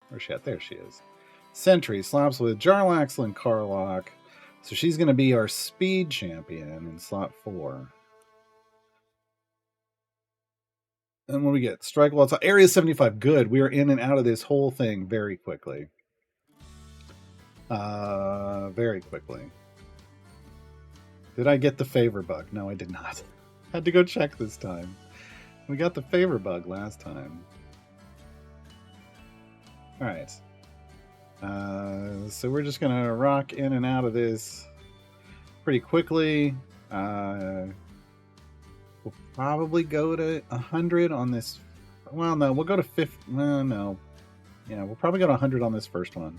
Where's she at? There she is. Sentry slaps with Jarlaxle and Karlach. So she's going to be our speed champion in slot 4. And when we get strike while it's area 75, good. We are in and out of this whole thing very quickly. Very quickly. Did I get the favor bug? No, I did not. Had to go check this time. We got the favor bug last time. All right. So we're just gonna rock in and out of this pretty quickly. We'll probably go to 100 on this. Well, no, we'll go to 50. No. Yeah, we'll probably go to 100 on this first one,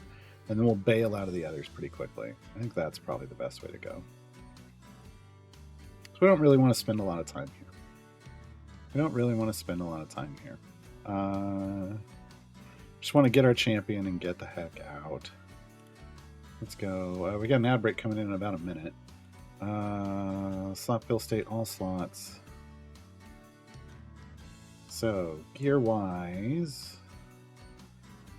and then we'll bail out of the others pretty quickly. I think that's probably the best way to go. So we don't really want to spend a lot of time here. Just want to get our champion and get the heck out. Let's go. We got an ad break coming in about a minute. Slot fill state, all slots. So, gear-wise,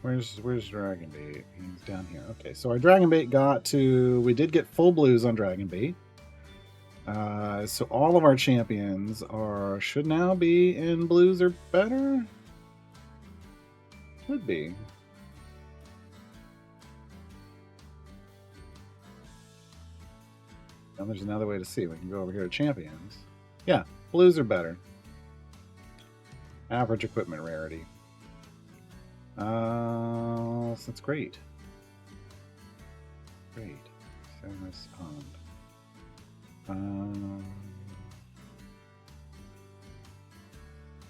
where's Dragonbait? He's down here. Okay, so our Dragonbait we did get full blues on Dragonbait. So all of our champions should now be in blues or better. Should be. Now there's another way to see. We can go over here to champions. Yeah, blues are better. Average equipment rarity. So that's great. Great. Service on.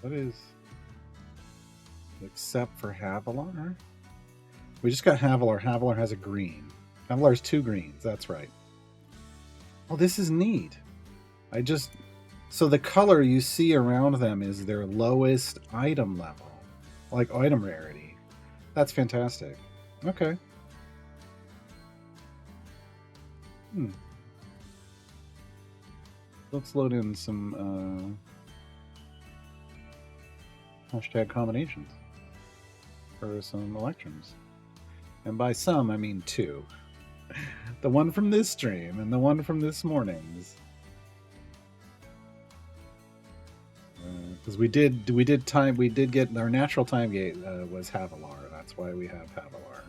What is... Except for Havilar? We just got Havilar. Havilar has a green. Havilar has 2 greens. That's right. Oh, this is neat. So the color you see around them is their lowest item level. Like item rarity. That's fantastic. Okay. Let's load in some hashtag combinations for some electrons. And by some, I mean 2. The one from this stream and the one from this morning's. Because we did get our natural time gate was Havilar. That's why we have Havilar.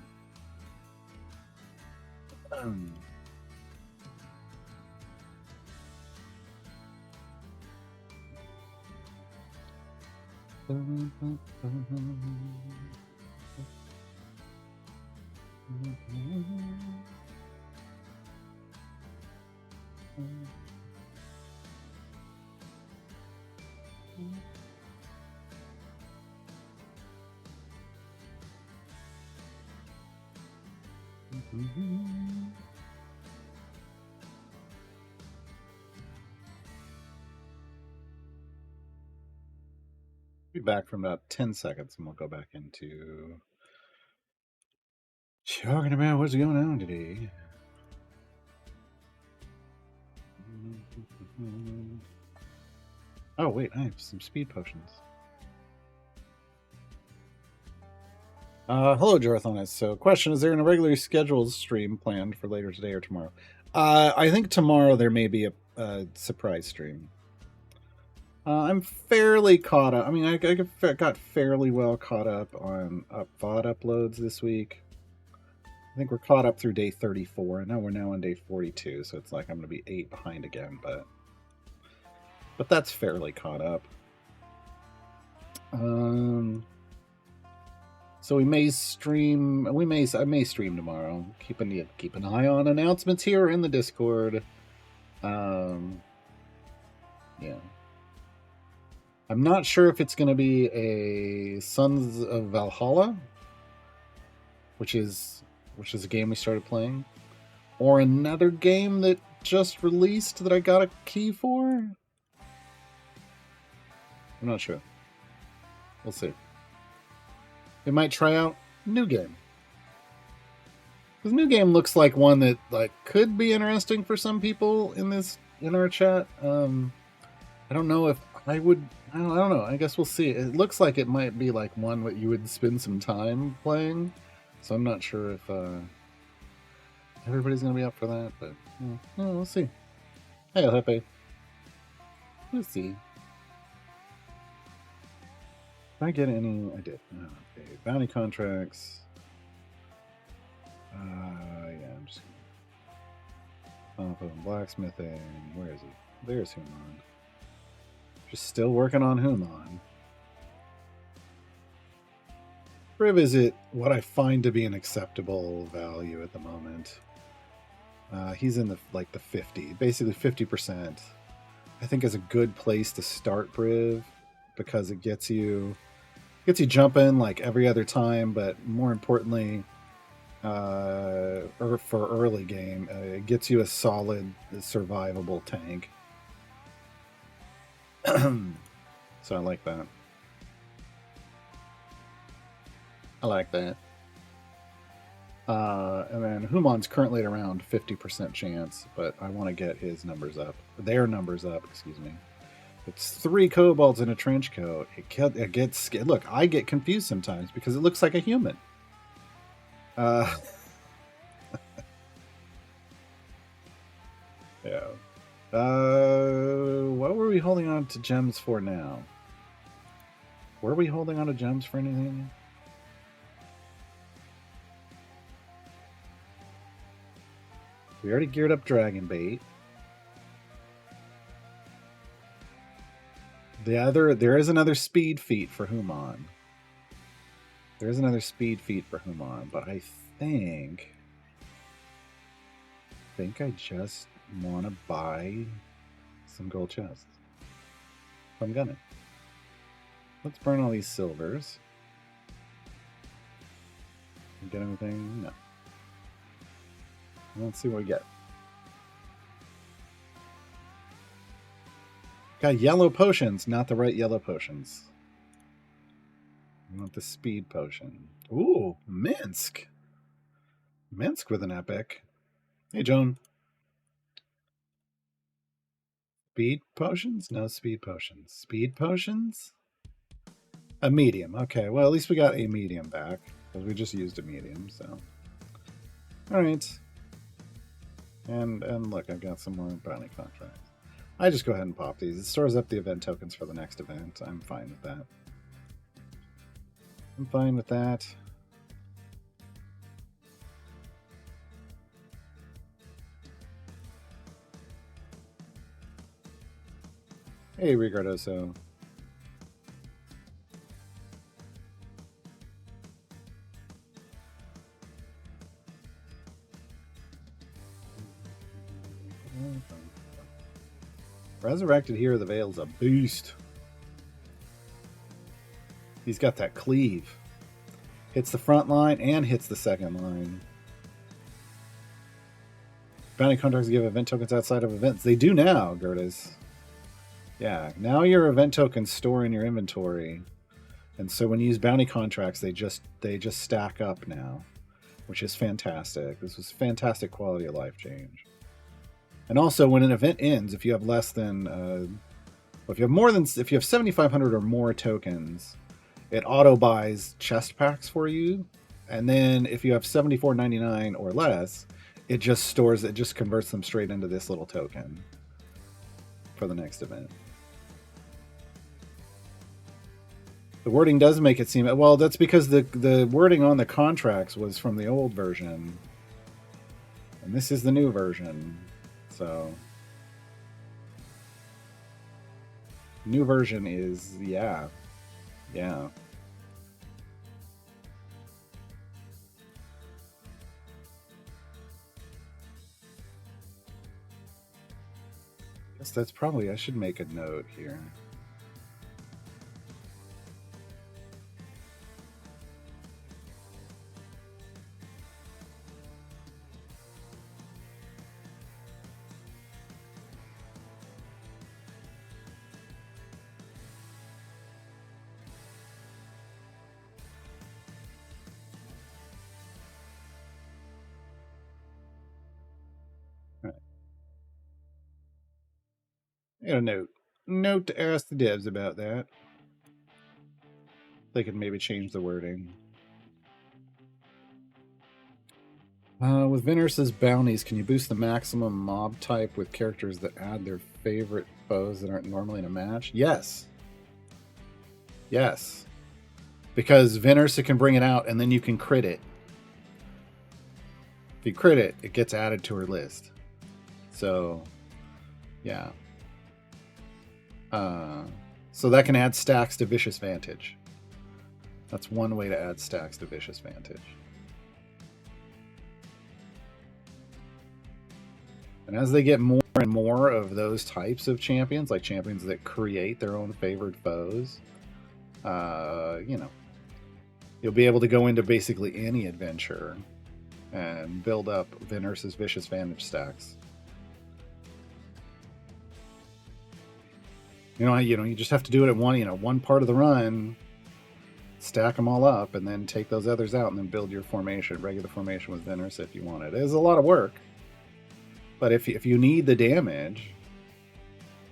Be back from about 10 seconds and we'll go back into talking about what's going on today. Oh wait, I have some speed potions. Hello, Jorathonus. So, question: is there a regularly scheduled stream planned for later today or tomorrow? I think tomorrow there may be a surprise stream. I'm fairly caught up. I mean, I got fairly well caught up on VOD uploads this week. I think we're caught up through day 34, and now we're on day 42, so it's like I'm going to be 8 behind again, but that's fairly caught up. So I may stream tomorrow. Keep an eye on announcements here in the Discord. Yeah. I'm not sure if it's going to be a Sons of Valhalla, which is a game we started playing, or another game that just released that I got a key for. I'm not sure. We'll see. It might try out New Game. Because New Game looks like one that could be interesting for some people in our chat. I don't know if I would. I don't know. I guess we'll see. It looks like it might be like one that you would spend some time playing. So I'm not sure if everybody's gonna be up for that, but we'll see. Hey, Jefe. We'll see. Did I get any? I did. Oh, okay. Bounty contracts. Yeah, I'm just blacksmithing. Where is he? There's Human. Just still working on Human. Revisit what I find to be an acceptable value at the moment. He's in the 50, basically 50%. I think is a good place to start Briv because it gets you jumping like every other time, but more importantly, for early game, it gets you a solid, survivable tank. So I like that. I like that. And then Human's currently at around 50% chance, but I want to get his numbers up. Their numbers up, excuse me. It's 3 kobolds in a trench coat. It gets... Look, I get confused sometimes because it looks like a human. Yeah. What were we holding on to gems for now? Were we holding on to gems for anything? We already geared up Dragon Bait. There is another speed feat for Human. There is another speed feat for Human, but I think I just want to buy some gold chests. I'm gonna. Let's burn all these silvers. Get anything? No. Let's see what we get. Got yellow potions, not the right yellow potions. I want the speed potion. Ooh, Minsk. Minsk with an epic. Hey, Joan. Speed potions? No speed potions. Speed potions? A medium. Okay, well, at least we got a medium back. Because we just used a medium, so. Alright. And look, I've got some more bounty contracts. I just go ahead and pop these. It stores up the event tokens for the next event. I'm fine with that. I'm fine with that. Hey, Ricardoso. Resurrected Hero of the Veil's a beast. He's got that cleave. Hits the front line and hits the second line. Bounty contracts give event tokens outside of events. They do now, Gertis. Yeah, now your event tokens store in your inventory. And so when you use bounty contracts, they just stack up now, which is fantastic. This was fantastic quality of life change. And also, when an event ends, if you have less than, if you have 7,500 or more tokens, it auto buys chest packs for you. And then if you have 74.99 or less, it just converts them straight into this little token for the next event. The wording does make it seem... Well, that's because the wording on the contracts was from the old version. And this is the new version. So... New version is... Yeah. Yeah. I guess that's probably... I should make a note here. I got a note. note to ask the devs about that. They could maybe change the wording. With Vinner's bounties, can you boost the maximum mob type with characters that add their favorite foes that aren't normally in a match? Yes. Yes. Because Vinner's can bring it out and then you can crit it. If you crit it, it gets added to her list. So, yeah. So that can add stacks to Vicious Vantage. That's one way to add stacks to Vicious Vantage. And as they get more and more of those types of champions, like champions that create their own favored foes, you know, you'll be able to go into basically any adventure and build up Vinner's Vicious Vantage stacks. You just have to do it at one part of the run, stack them all up, and then take those others out, and then build your formation, regular formation with Vinner's if you want it. It is a lot of work, but if you need the damage,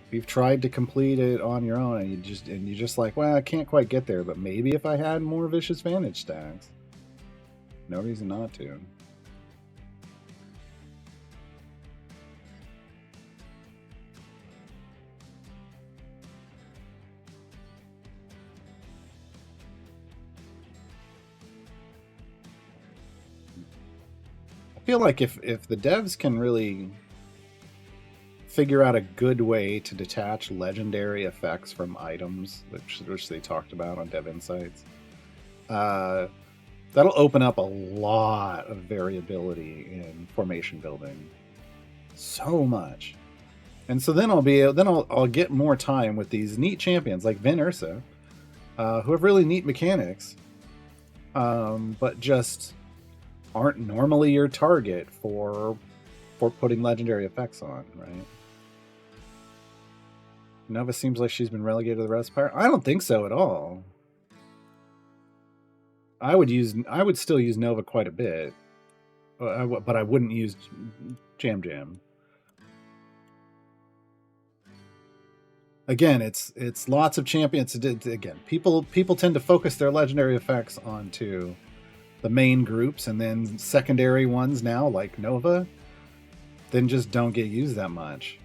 if you've tried to complete it on your own, and you're just like, well, I can't quite get there, but maybe if I had more Vicious Vantage stacks, no reason not to. I feel like if the devs can really figure out a good way to detach legendary effects from items, which they talked about on Dev Insights, that'll open up a lot of variability in formation building. So much. And so then I'll get more time with these neat champions like Vin Ursa, who have really neat mechanics, but just aren't normally your target for putting legendary effects on, right? Nova seems like she's been relegated to the Respire. I don't think so at all. I would still use Nova quite a bit, but I wouldn't use Jam Jam. Again, it's lots of champions. Again, people tend to focus their legendary effects onto the main groups, and then secondary ones now, like Nova, then just don't get used that much.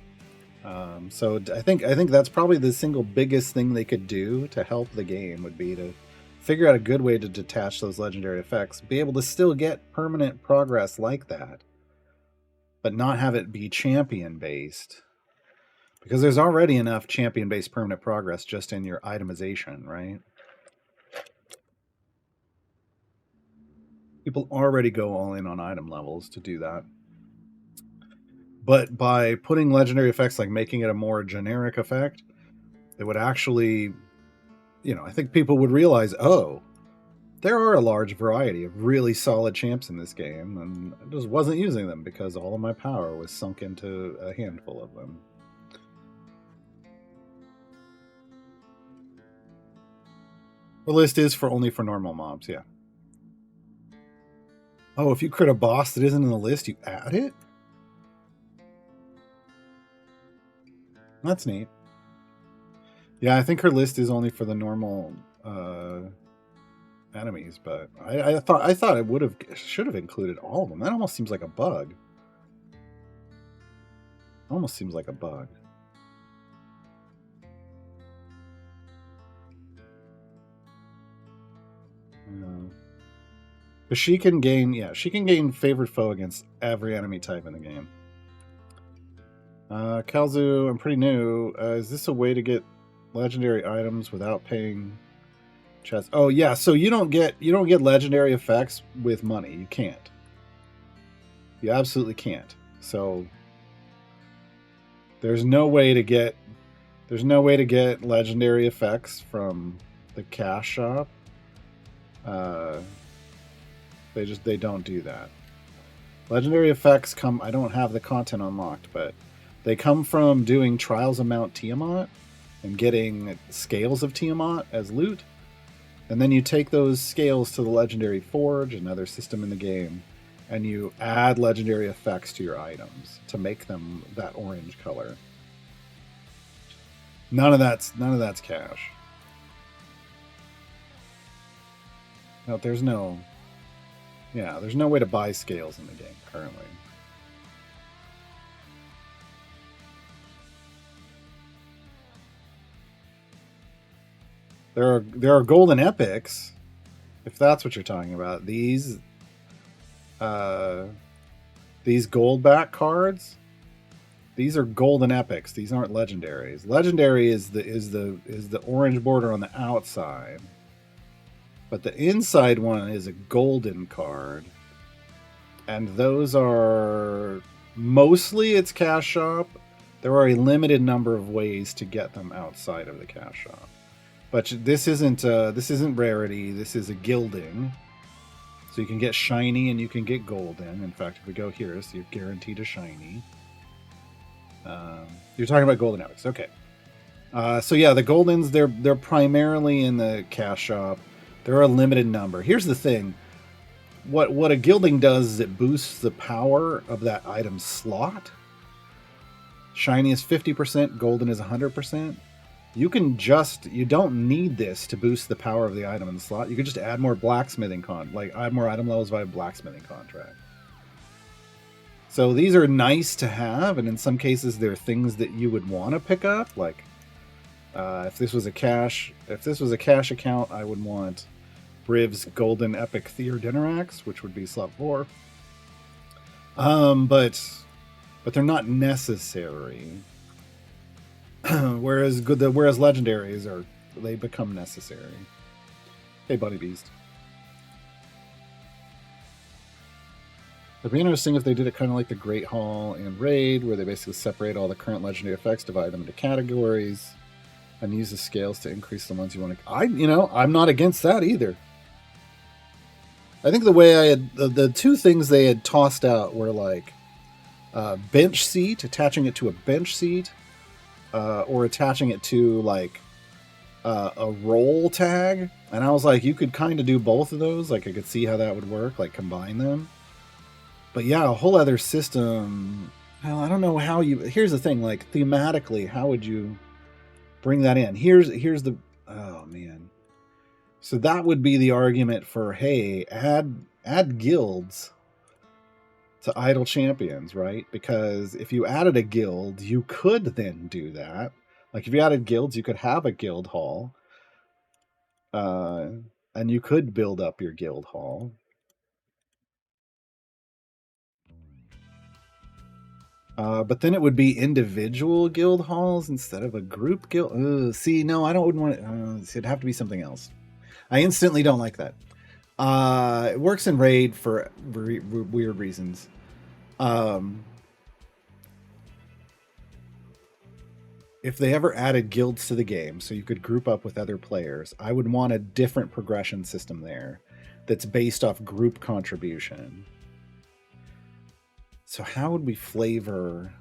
So I think that's probably the single biggest thing they could do to help the game would be to figure out a good way to detach those legendary effects, be able to still get permanent progress like that, but not have it be champion based. Because there's already enough champion based permanent progress just in your itemization, right? People already go all in on item levels to do that. But by putting legendary effects, like making it a more generic effect, it would actually, I think people would realize, oh, there are a large variety of really solid champs in this game, and I just wasn't using them because all of my power was sunk into a handful of them. The list is only for normal mobs, yeah. Oh, if you crit a boss that isn't in the list, you add it? That's neat. Yeah, I think her list is only for the normal enemies, but I thought it should have included all of them. That almost seems like a bug. Almost seems like a bug. But she can gain favored foe against every enemy type in the game. Kalzu, I'm pretty new. Is this a way to get legendary items without paying chest? Oh yeah, so you don't get legendary effects with money. You can't. You absolutely can't. So there's no way to get legendary effects from the cash shop. They don't do that. Legendary effects come. I don't have the content unlocked, but they come from doing Trials of Mount Tiamat and getting scales of Tiamat as loot. And then you take those scales to the Legendary Forge, another system in the game, and you add legendary effects to your items to make them that orange color. None of that's cash. No, there's no. Yeah, there's no way to buy scales in the game currently. There are golden epics, if that's what you're talking about. Uh, these gold back cards. These are golden epics. These aren't legendaries. Legendary is the orange border on the outside, but the inside one is a golden card, and those are mostly it's cash shop. There are a limited number of ways to get them outside of the cash shop, but this isn't rarity. This is a gilding, so you can get shiny and you can get golden. In fact, if we go here, so you're guaranteed a shiny. You're talking about golden epics, okay? So yeah, the goldens they're primarily in the cash shop. There are a limited number. Here's the thing: what a gilding does is it boosts the power of that item's slot. Shiny is 50%, golden is 100%. You don't need this to boost the power of the item in the slot. You could just add more blacksmithing add more item levels via blacksmithing contract. So these are nice to have, and in some cases they're things that you would want to pick up. Like if this was a cash account, I would want Briv's Golden Epic Theodinorax, which would be slot 4. But they're not necessary. whereas legendaries they become necessary. Hey, Bunny Beast. It'd be interesting if they did it kind of like the Great Hall and Raid, where they basically separate all the current legendary effects, divide them into categories, and use the scales to increase the ones you want to. I'm not against that either. I think the way I had the two things they had tossed out were like bench seat, attaching it to a bench seat, or attaching it to like a roll tag, and I was like, you could kind of do both of those. Like I could see how that would work, like combine them. But yeah, a whole other system. Well, I don't know how you. Here's the thing: like thematically, how would you bring that in? Here's the. Oh man. So that would be the argument for hey, add guilds to idle champions, right? Because if you added a guild, you could then do that. Like if you added guilds, you could have a guild hall, and you could build up your guild hall. But then it would be individual guild halls instead of a group guild. See, no, I wouldn't want it. It'd have to be something else. I instantly don't like that. It works in Raid for weird reasons. If they ever added guilds to the game so you could group up with other players, I would want a different progression system there that's based off group contribution. So how would we flavor...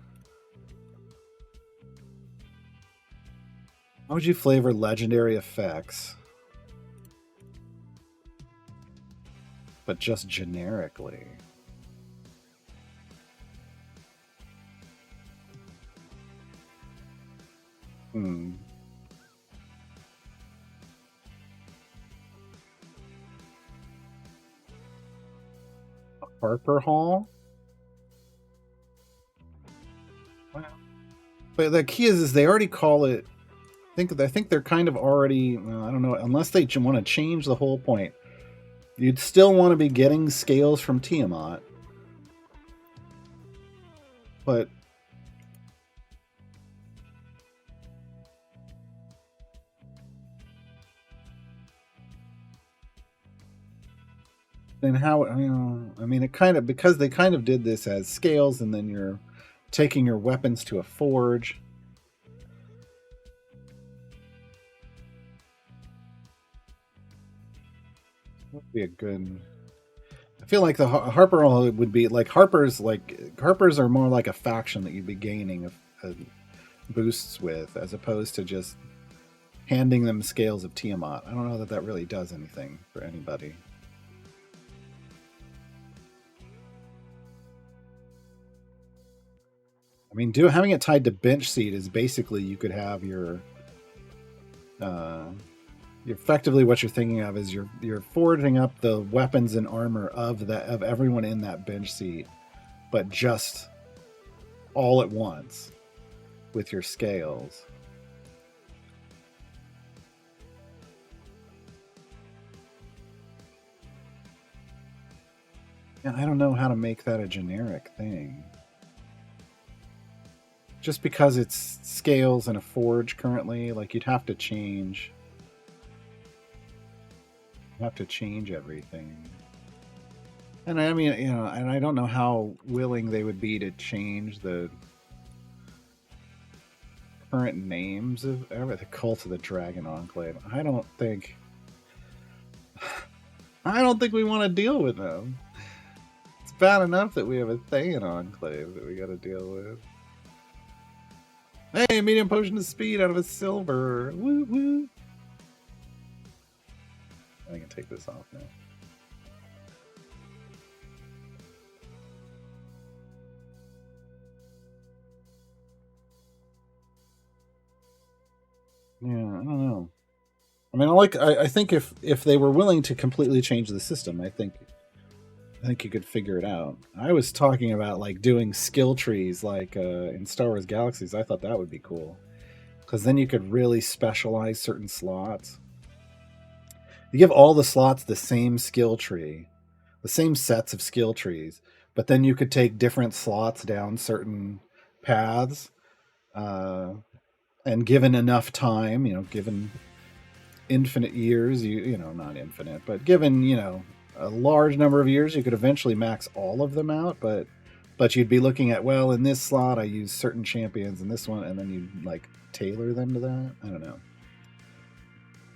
How would you flavor legendary effects? But just generically. Harper Hall? But the key is they already call it. I think they're kind of already. Well, I don't know. Unless they want to change the whole point, you'd still want to be getting scales from Tiamat. But then how? I mean, it kind of because they kind of did this as scales, and then you're taking your weapons to a forge. Would be a good. I feel like the Harper would be like Harpers. Like Harpers are more like a faction that you'd be gaining boosts with, as opposed to just handing them scales of Tiamat. I don't know that really does anything for anybody. I mean, having it tied to bench seat is basically you could have your Uh, effectively, what you're thinking of is you're forwarding up the weapons and armor of everyone in that bench seat, but just all at once with your scales. And I don't know how to make that a generic thing. Just because it's scales and a forge currently, like you'd have to change. You have to change everything. And I mean, and I don't know how willing they would be to change the current names of the Cult of the Dragon Enclave. I don't think we want to deal with them. It's bad enough that we have a Thayan Enclave that we got to deal with. Hey, medium potion of speed out of a silver. Woo woo. I can take this off now. Yeah, I don't know. I mean, I think if they were willing to completely change the system, I think you could figure it out. I was talking about like doing skill trees like in Star Wars Galaxies. I thought that would be cool because then you could really specialize certain slots. You give all the slots the same skill tree, the same sets of skill trees, but then you could take different slots down certain paths, and given enough time, given infinite years, not infinite, but given a large number of years, you could eventually max all of them out. But you'd be looking at, well, in this slot I use certain champions, in this one, and then you'd like tailor them to that. I don't know.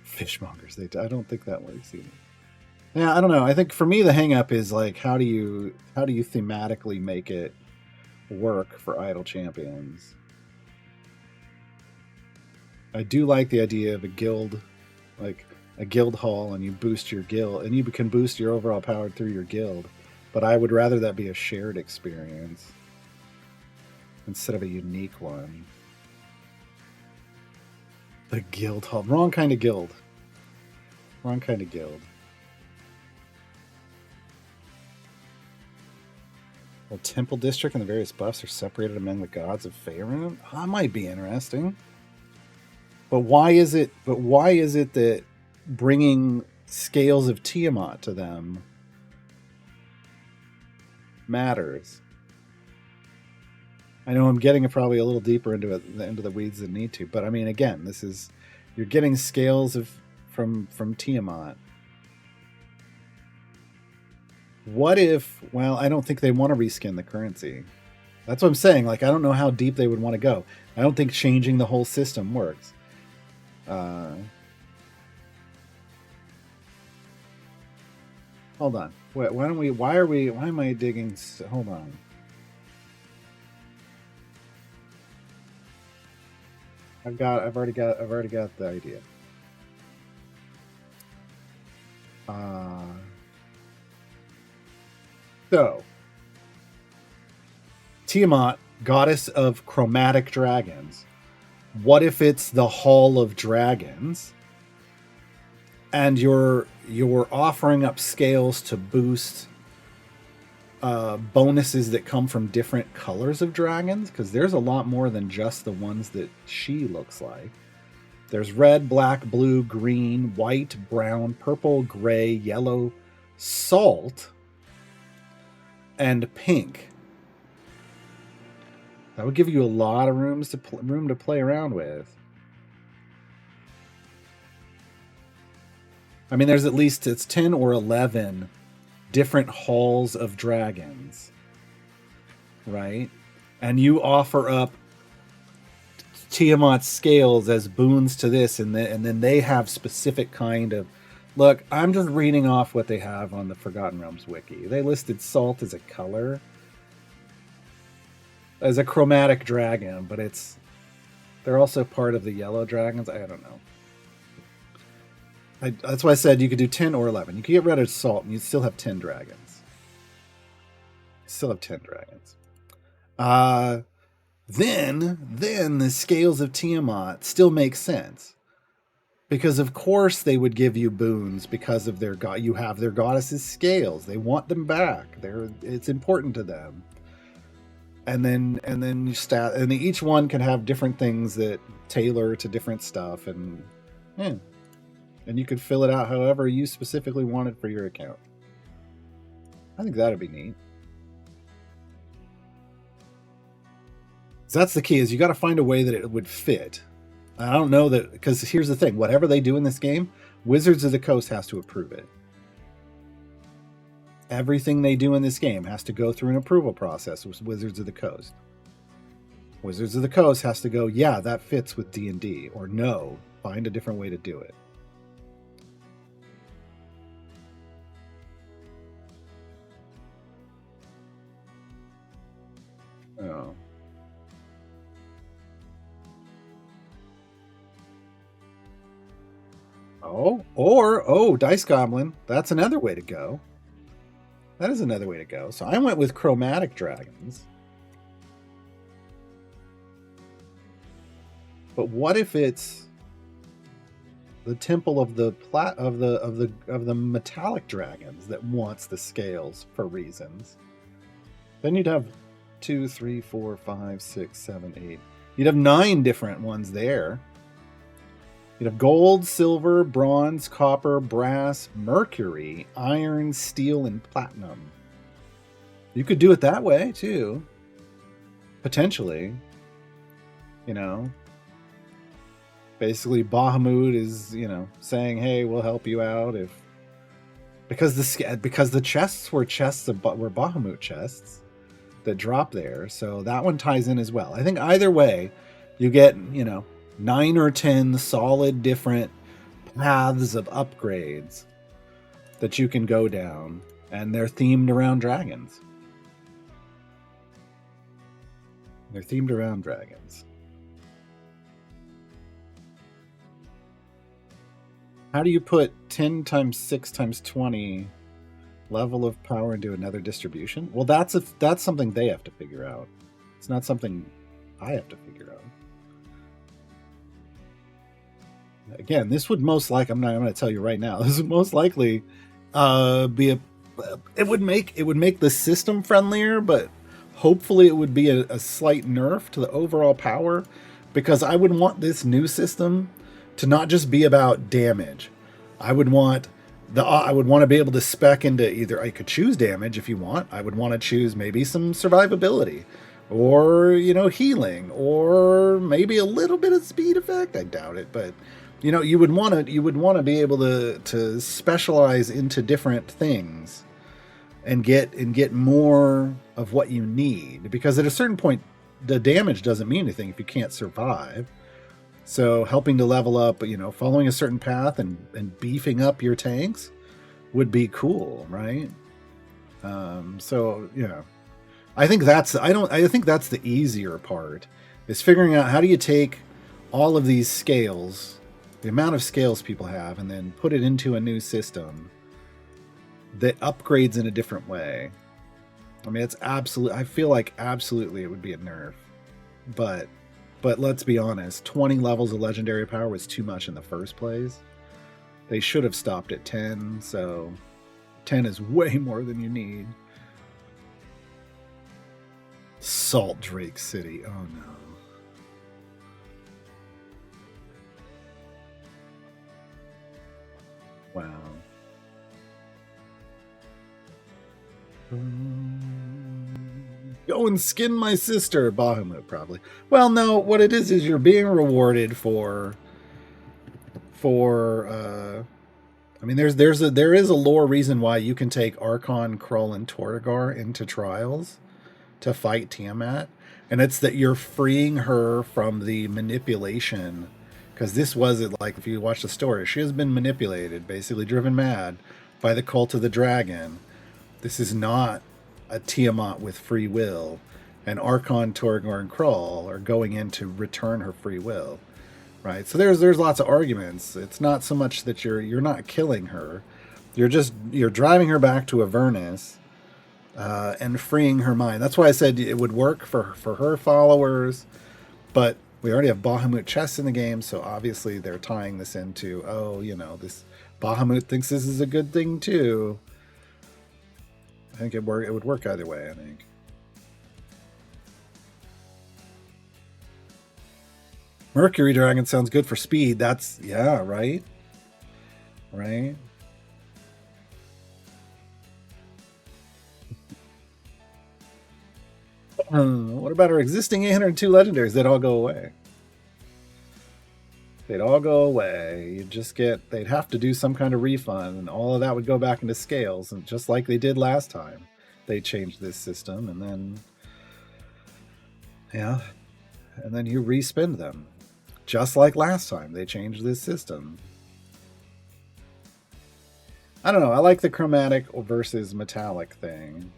Fishmongers, I don't think that works either. Yeah, I don't know. I think for me the hang up is like how do you thematically make it work for idle champions? I do like the idea of a guild, like a guild hall, and you boost your guild, and you can boost your overall power through your guild. But I would rather that be a shared experience instead of a unique one. The guild hall, wrong kind of guild. Wrong kind of guild. Well, Temple District and the various buffs are separated among the gods of Faerun. That might be interesting. But why is it that bringing scales of Tiamat to them matters? I know I'm getting probably a little deeper into the weeds than need to, but I mean, again, you're getting scales from Tiamat. What if? Well, I don't think they want to reskin the currency. That's what I'm saying. Like, I don't know how deep they would want to go. I don't think changing the whole system works. Hold on. Wait, why am I digging? Hold on. I've already got the idea. So, Tiamat, goddess of chromatic dragons. What if it's the Hall of Dragons, and you're offering up scales to boost bonuses that come from different colors of dragons? Because there's a lot more than just the ones that she looks like. There's red, black, blue, green, white, brown, purple, gray, yellow, salt, and pink. That would give you a lot of room to play around with. I mean, there's at least it's 10 or 11 different halls of dragons, right? And you offer up Tiamat's scales as boons to this, and then they have specific kind of. Look, I'm just reading off what they have on the Forgotten Realms wiki. They listed salt as a color, as a chromatic dragon, but they're also part of the yellow dragons. I don't know. That's why I said you could do 10 or 11. You could get rid of salt and you'd still have 10 dragons. Then the scales of Tiamat still make sense. Because of course they would give you boons because of their god. You have their goddess's scales. They want them back. It's important to them. And then you and each one can have different things that tailor to different stuff, and yeah, and you could fill it out however you specifically want it for your account. I think that'd be neat. So that's the key, is you got to find a way that it would fit. I don't know that, because here's the thing, whatever they do in this game, Wizards of the Coast has to approve it. Everything they do in this game has to go through an approval process with Wizards of the Coast. Wizards of the Coast has to go, yeah, that fits with D&D, or no, find a different way to do it. Oh. Dice Goblin. That's another way to go. That is another way to go. So I went with chromatic dragons. But what if it's the temple of the metallic dragons that wants the scales for reasons? Then you'd have 2, 3, 4, 5, 6, 7, 8. You'd have 9 different ones there. You'd have gold, silver, bronze, copper, brass, mercury, iron, steel, and platinum. You could do it that way, too. Potentially. You know. Basically, Bahamut is, saying, hey, we'll help you out if... Because the chests were Bahamut chests that drop there. So that one ties in as well. I think either way, you get, 9 or 10 solid different paths of upgrades that you can go down, and they're themed around dragons. How do you put 10 times 6 times 20 level of power into another distribution? Well, that's something they have to figure out. It's not something I have to figure out. Again, this would most likely, I'm going to tell you right now, this would most likely it would make the system friendlier, but hopefully it would be a slight nerf to the overall power, because I would want this new system to not just be about damage. I would want to be able to spec into either, I could choose damage if you want. I would want to choose maybe some survivability, or healing, or maybe a little bit of speed effect. I doubt it, but you would want to be able to specialize into different things and get more of what you need, because at a certain point the damage doesn't mean anything if you can't survive. So helping to level up, following a certain path and beefing up your tanks would be cool, right? I think that's the easier part, is figuring out how do you take all of these scales, the amount of scales people have, and then put it into a new system that upgrades in a different way. I mean, I feel like absolutely it would be a nerf, but let's be honest, 20 levels of legendary power was too much in the first place. They should have stopped at 10, so 10 is way more than you need. Salt Drake City, oh no. Wow. Go and skin my sister, Bahamut, probably. Well, no, what it is you're being rewarded for I mean, there is a lore reason why you can take Archon, Krull, and Tortigar into trials to fight Tiamat, and it's that you're freeing her from the manipulation. Because this was it, like, if you watch the story, she has been manipulated, basically driven mad by the cult of the dragon. This is not a Tiamat with free will, and Archon, Tortigar, and Krull are going in to return her free will, right? So there's lots of arguments. It's not so much that you're not killing her, you're driving her back to Avernus and freeing her mind. That's why I said it would work for her followers, but We already have Bahamut chess in the game, so obviously they're tying this into, oh, this Bahamut thinks this is a good thing too. I think it would work either way, I think. Mercury Dragon sounds good for speed. That's, yeah, right? Right? What about our existing 802 legendaries? They'd all go away. They'd all go away. You'd just they'd have to do some kind of refund, and all of that would go back into scales, and just like they did last time. They changed this system, and then, yeah, and then you respend them. Just like last time, they changed this system. I don't know. I like the chromatic versus metallic thing.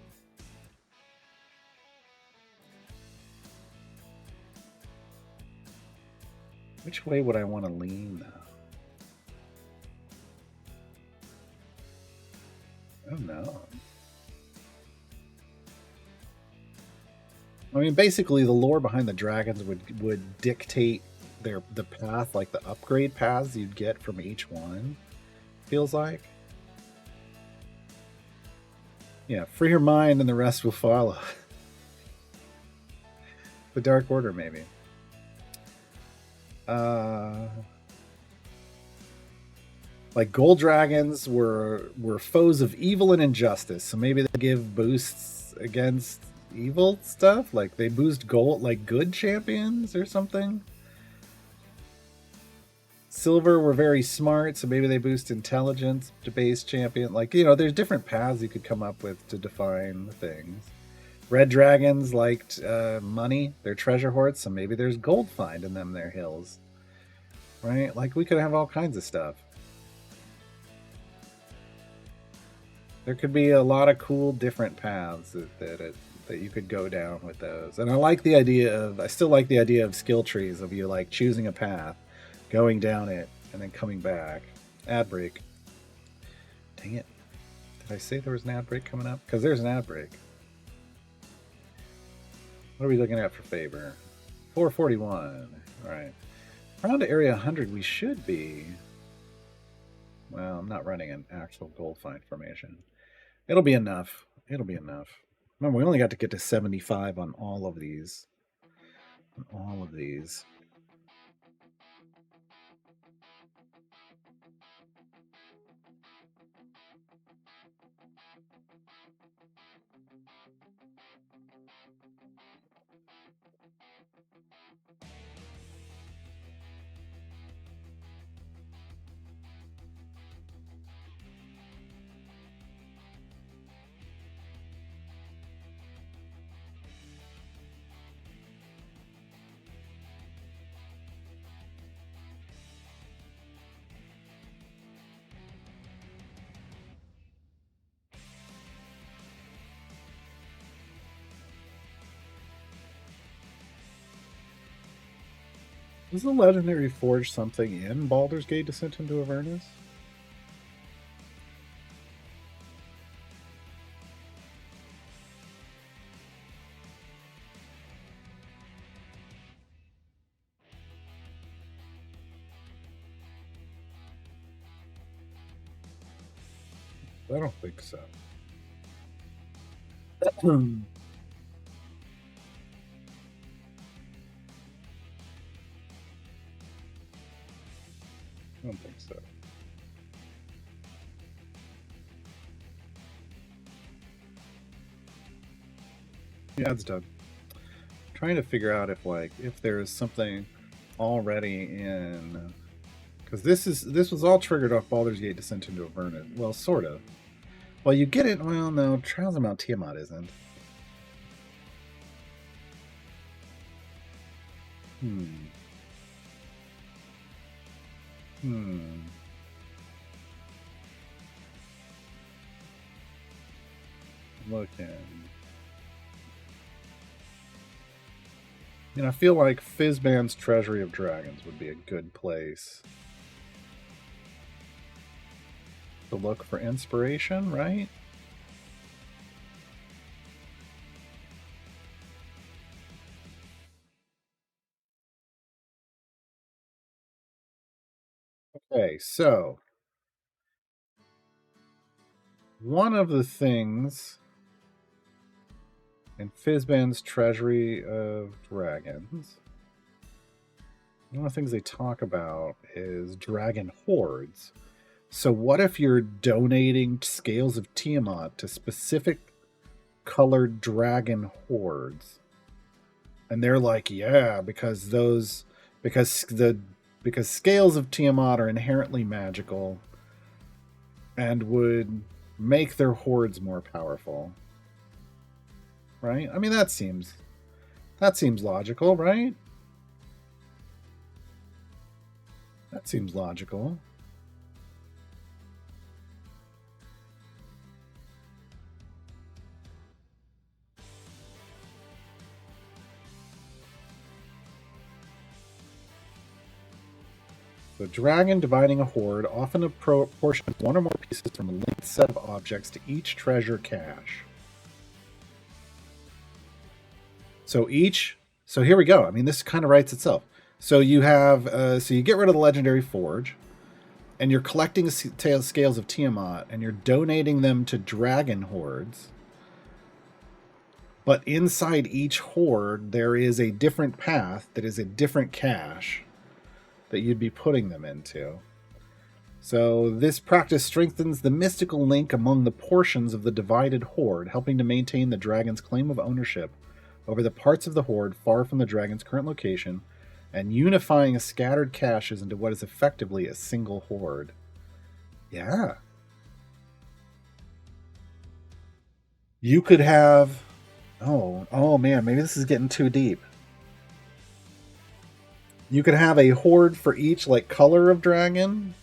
Which way would I want to lean, though? I don't know. I mean, basically, the lore behind the dragons would dictate the path, like the upgrade paths you'd get from each one. Feels like. Yeah, free your mind and the rest will follow. The Dark Order, maybe. Like gold dragons were foes of evil and injustice, so maybe they give boosts against evil stuff. Like they boost gold, like good champions or something. Silver were very smart, so maybe they boost intelligence to base champion. Like, there's different paths you could come up with to define things. Red dragons liked money, their treasure hoards, so maybe there's gold find in them, their hills. Right? Like, we could have all kinds of stuff. There could be a lot of cool different paths that you could go down with those. And I still like the idea of skill trees, of you like choosing a path, going down it, and then coming back. Ad break. Dang it. Did I say there was an ad break coming up? Because there's an ad break. What are we looking at for favor? 441. All right. Around to area 100 we should be. Well, I'm not running an actual gold find formation. It'll be enough. It'll be enough. Remember, we only got to get to 75 on all of these. On all of these. Is the legendary forge something in Baldur's Gate Descent into Avernus? I don't think so. I don't think so. Yeah, it's done. I'm trying to figure out if there's something already in, because this was all triggered off Baldur's Gate Descent into Avernus. Well, sort of. Well, you get it. Well, no, Trials of Mount Tiamat isn't. Hmm. Hmm. Looking. I feel like Fizzban's Treasury of Dragons would be a good place to look for inspiration, right? Okay, so one of the things in Fizban's Treasury of Dragons, one of the things they talk about is dragon hordes. So what if you're donating scales of Tiamat to specific colored dragon hordes? And they're like, yeah, because scales of Tiamat are inherently magical and would make their hordes more powerful. Right? I mean, that seems logical, right? That seems logical. So dragon dividing a horde often apportions one or more pieces from a linked set of objects to each treasure cache. So here we go. I mean, this kind of writes itself. So you have, so you get rid of the legendary forge, and you're collecting scales of Tiamat, and you're donating them to dragon hordes. But inside each horde, there is a different path that is a different cache that you'd be putting them into. So this practice strengthens the mystical link among the portions of the divided horde, helping to maintain the dragon's claim of ownership over the parts of the horde far from the dragon's current location, and unifying scattered caches into what is effectively a single horde. Yeah. You could have... Oh man, maybe this is getting too deep. You could have a horde for each like color of dragon,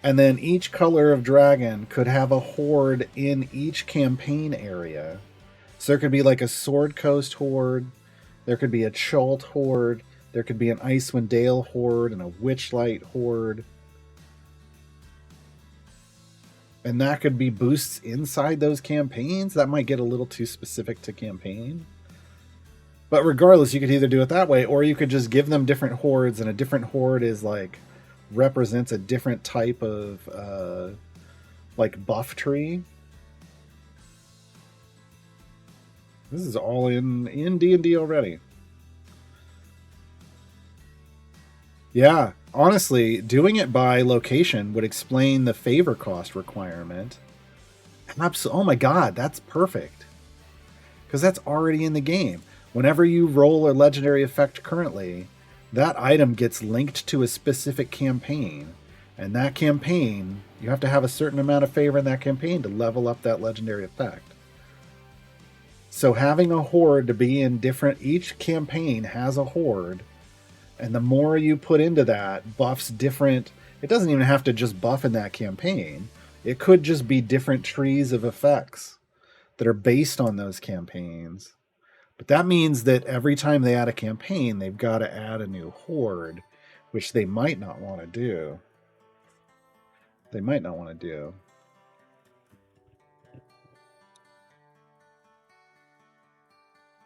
and then each color of dragon could have a horde in each campaign area. So there could be like a Sword Coast horde, there could be a Chult horde, there could be an Icewind Dale horde, and a Witchlight horde. And that could be boosts inside those campaigns. That might get a little too specific to campaign. But regardless, you could either do it that way, or you could just give them different hordes, and a different horde is like represents a different type of like buff tree. This is all in D&D already. Yeah, honestly, doing it by location would explain the favor cost requirement. Oh my god, that's perfect. Because that's already in the game. Whenever you roll a legendary effect currently, that item gets linked to a specific campaign. And that campaign, you have to have a certain amount of favor in that campaign to level up that legendary effect. So having a horde to be in different... Each campaign has a horde. And the more you put into that, buffs different... It doesn't even have to just buff in that campaign. It could just be different trees of effects that are based on those campaigns. But that means that every time they add a campaign, they've got to add a new horde, which they might not want to do.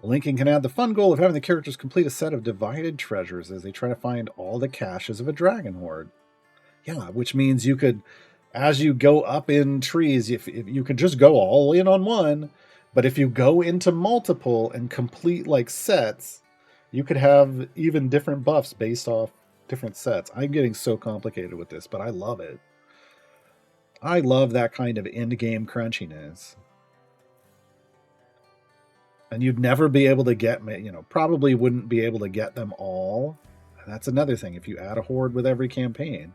Lincoln can add the fun goal of having the characters complete a set of divided treasures as they try to find all the caches of a dragon horde. Yeah, which means you could, as you go up in trees, if you could just go all in on one, but if you go into multiple and complete like sets, you could have even different buffs based off different sets. I'm getting so complicated with this, but I love it. I love that kind of end-game crunchiness. And you'd never be able to get, probably wouldn't be able to get them all. And that's another thing. If you add a horde with every campaign,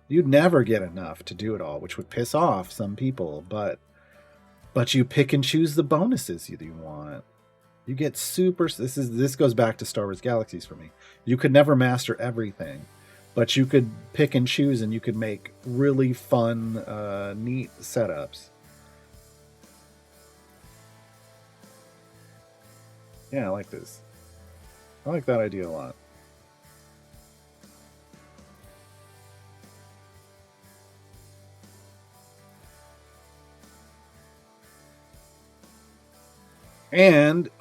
you'd never get enough to do it all, which would piss off some people. But you pick and choose the bonuses you want. You get super... This goes back to Star Wars Galaxies for me. You could never master everything, but you could pick and choose, and you could make really fun, neat setups. Yeah, I like this. I like that idea a lot. And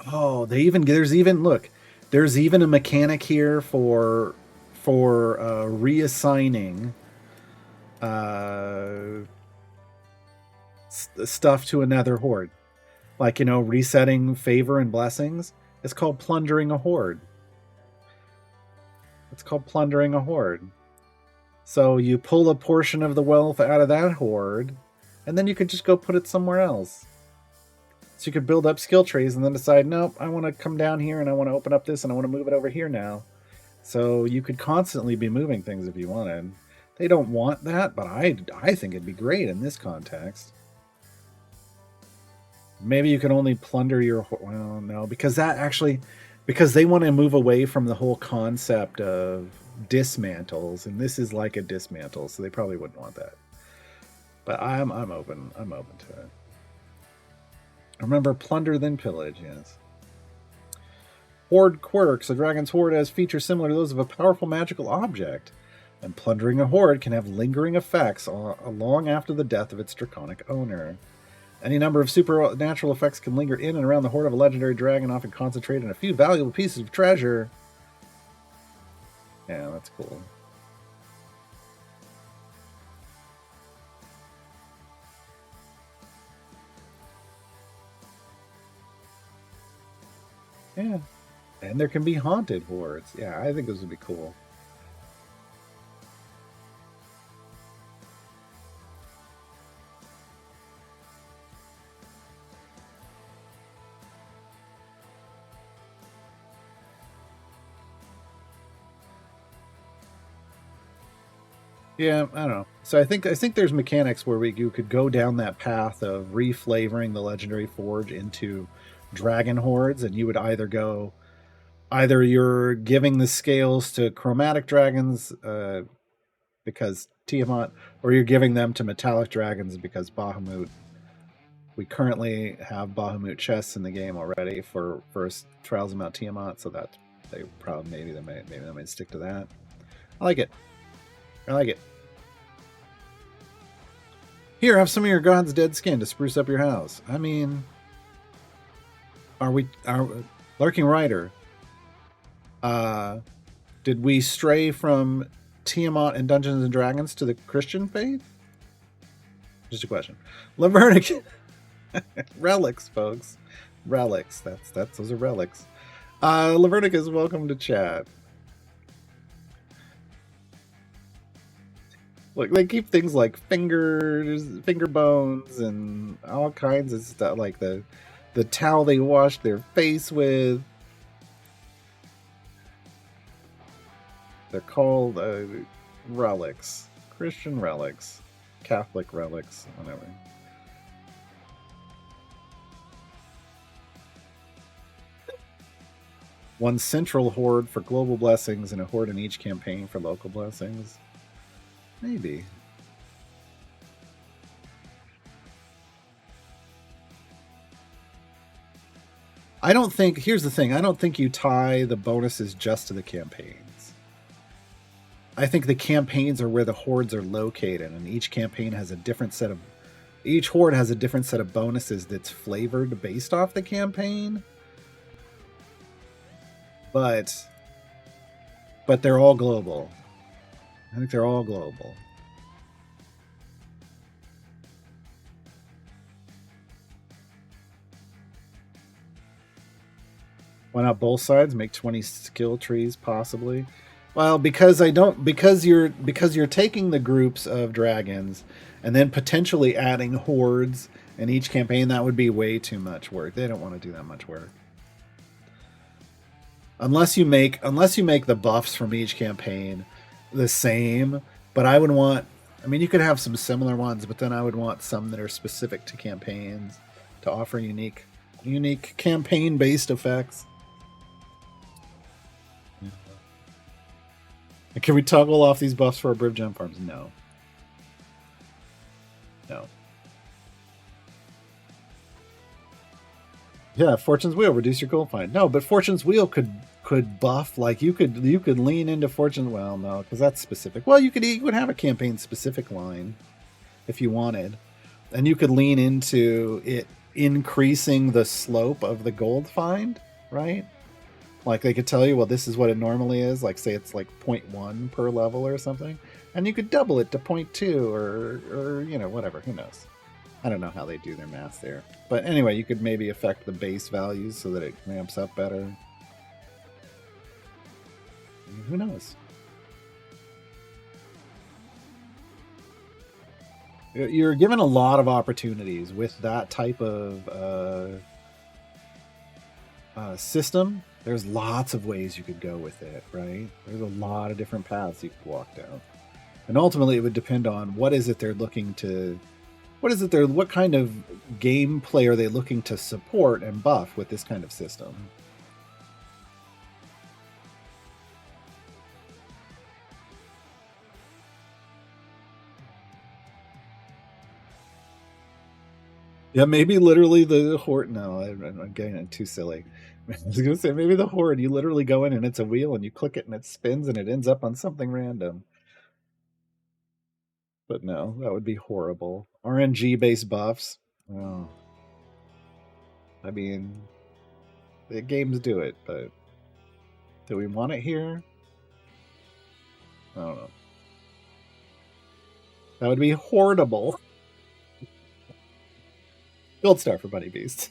there's even a mechanic here for for reassigning stuff to another horde. Like, resetting favor and blessings. It's called plundering a horde. It's called plundering a horde. So you pull a portion of the wealth out of that horde, and then you could just go put it somewhere else. So you could build up skill trees and then decide, nope, I want to come down here and I want to open up this and I want to move it over here now. So you could constantly be moving things if you wanted. They don't want that, but I think it'd be great in this context. Maybe you can only plunder your... Well, no, because they want to move away from the whole concept of dismantles, and this is like a dismantle, so they probably wouldn't want that. But I'm open to it. Remember, plunder then pillage, yes. Horde quirks. A dragon's horde has features similar to those of a powerful magical object, and plundering a horde can have lingering effects long after the death of its draconic owner. Any number of supernatural effects can linger in and around the horde of a legendary dragon, often concentrated in a few valuable pieces of treasure. Yeah, that's cool. Yeah. And there can be haunted hordes. Yeah, I think those would be cool. Yeah, I don't know. So I think there's mechanics where you could go down that path of reflavoring the Legendary Forge into dragon hordes, and you would either you're giving the scales to chromatic dragons because Tiamat, or you're giving them to metallic dragons because Bahamut. We currently have Bahamut chests in the game already for Trials of Mount Tiamat, so that they probably maybe they might stick to that. I like it. Here, have some of your god's dead skin to spruce up your house. I mean, are Lurking Rider? Did we stray from Tiamat and Dungeons and Dragons to the Christian faith? Just a question. Lavernic. Relics, folks. Relics. Those are relics. Lavernic is welcome to chat. Look, they keep things like finger bones, and all kinds of stuff, like the towel they wash their face with. They're called relics. Christian relics. Catholic relics, whatever. One central horde for global blessings and a horde in each campaign for local blessings. Maybe. Here's the thing, I don't think you tie the bonuses just to the campaigns. I think the campaigns are where the hordes are located, and each horde has a different set of bonuses that's flavored based off the campaign. But they're all global. I think they're all global. Why not both sides? Make 20 skill trees, possibly. Well, because you're taking the groups of dragons and then potentially adding hordes in each campaign. That would be way too much work. They don't want to do that much work. Unless you make the buffs from each campaign the same, but I would want, you could have some similar ones, but then I would want some that are specific to campaigns to offer unique campaign-based effects. Yeah. And can we toggle off these buffs for our Briv Gem farms? No. Yeah, Fortune's Wheel, reduce your gold find. No, but Fortune's Wheel could buff, like you could lean into Fortune. Well, no, because that's specific. Well, you would have a campaign specific line if you wanted, and you could lean into it increasing the slope of the gold find, right? Like they could tell you, well, this is what it normally is. Like say it's like 0.1 per level or something, and you could double it to 0.2 or you know whatever. Who knows? I don't know how they do their math there. But anyway, you could maybe affect the base values so that it ramps up better. Who knows? You're given a lot of opportunities with that type of system. There's lots of ways you could go with it, right? There's a lot of different paths you could walk down. And ultimately, it would depend on what is it they're looking to... What kind of gameplay are they looking to support and buff with this kind of system? Yeah, maybe literally the horde. No, I'm getting it too silly. I was going to say maybe the horde. You literally go in and it's a wheel and you click it and it spins and it ends up on something random. But no, that would be horrible. RNG based buffs. Oh, I mean, the games do it, but do we want it here? I don't know. That would be horrible. Gold star for Bunny Beast.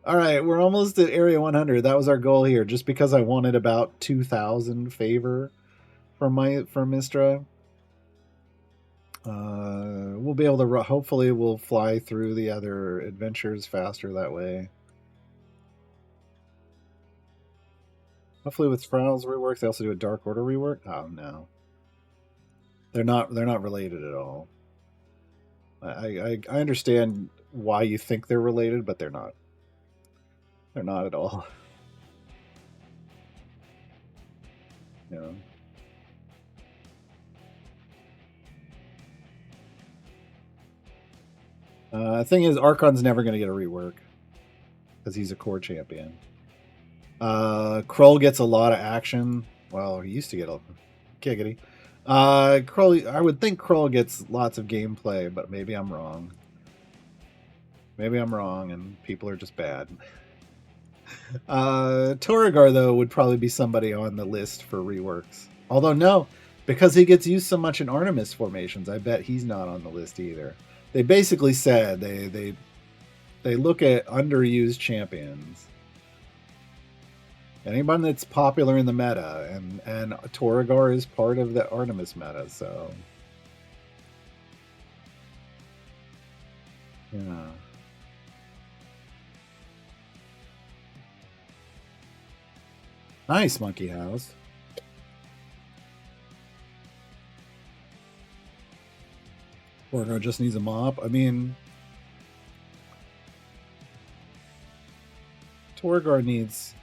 All right, we're almost at area 100. That was our goal here, just because I wanted about 2,000 favor from Mistra. We'll be able to. Hopefully, we'll fly through the other adventures faster that way. Hopefully, with Sprout's rework, they also do a Dark Order rework. Oh no, they're not. They're not related at all. I understand why you think they're related, but they're not. They're not at all. Yeah. Thing is, Archon's never going to get a rework because he's a core champion. Krull gets a lot of action. Well, he used to get a giggity. Krull, I would think Krull gets lots of gameplay, but maybe I'm wrong. Maybe I'm wrong, and people are just bad. Toragar, though, would probably be somebody on the list for reworks. Although, no, because he gets used so much in Artemis formations, I bet he's not on the list either. They basically said they look at underused champions. Anyone that's popular in the meta, and Toragar is part of the Artemis meta, so yeah. Nice monkey house. Toragar just needs a mop. I mean, Toragar needs.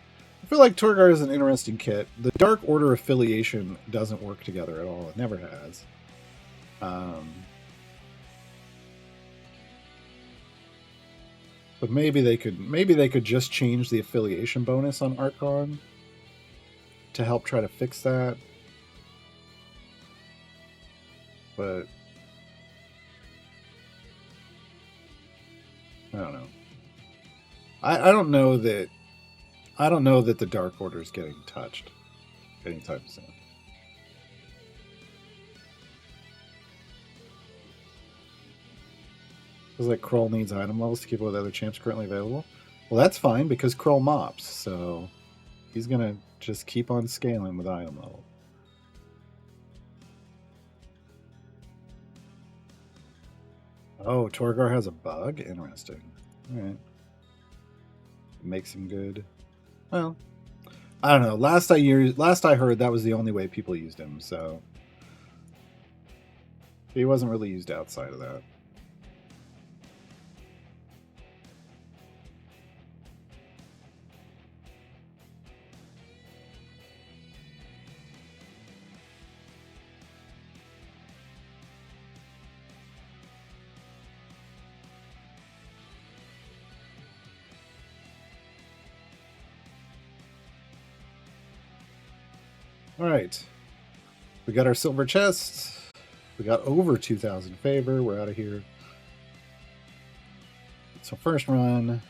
I feel like Toragar is an interesting kit. The Dark Order affiliation doesn't work together at all. It never has. But maybe they could just change the affiliation bonus on Archon to help try to fix that. But I don't know. I don't know that the Dark Order is getting touched anytime soon. It's like Krull needs item levels to keep up with other champs currently available. Well, that's fine because Krull mops, so he's gonna just keep on scaling with item level. Oh, Torgar has a bug? Interesting. Alright. Makes him good. Well, I don't know. Last I heard that was the only way people used him, so he wasn't really used outside of that. All right. We got our silver chest. We got over 2,000 favor. We're out of here. So first run.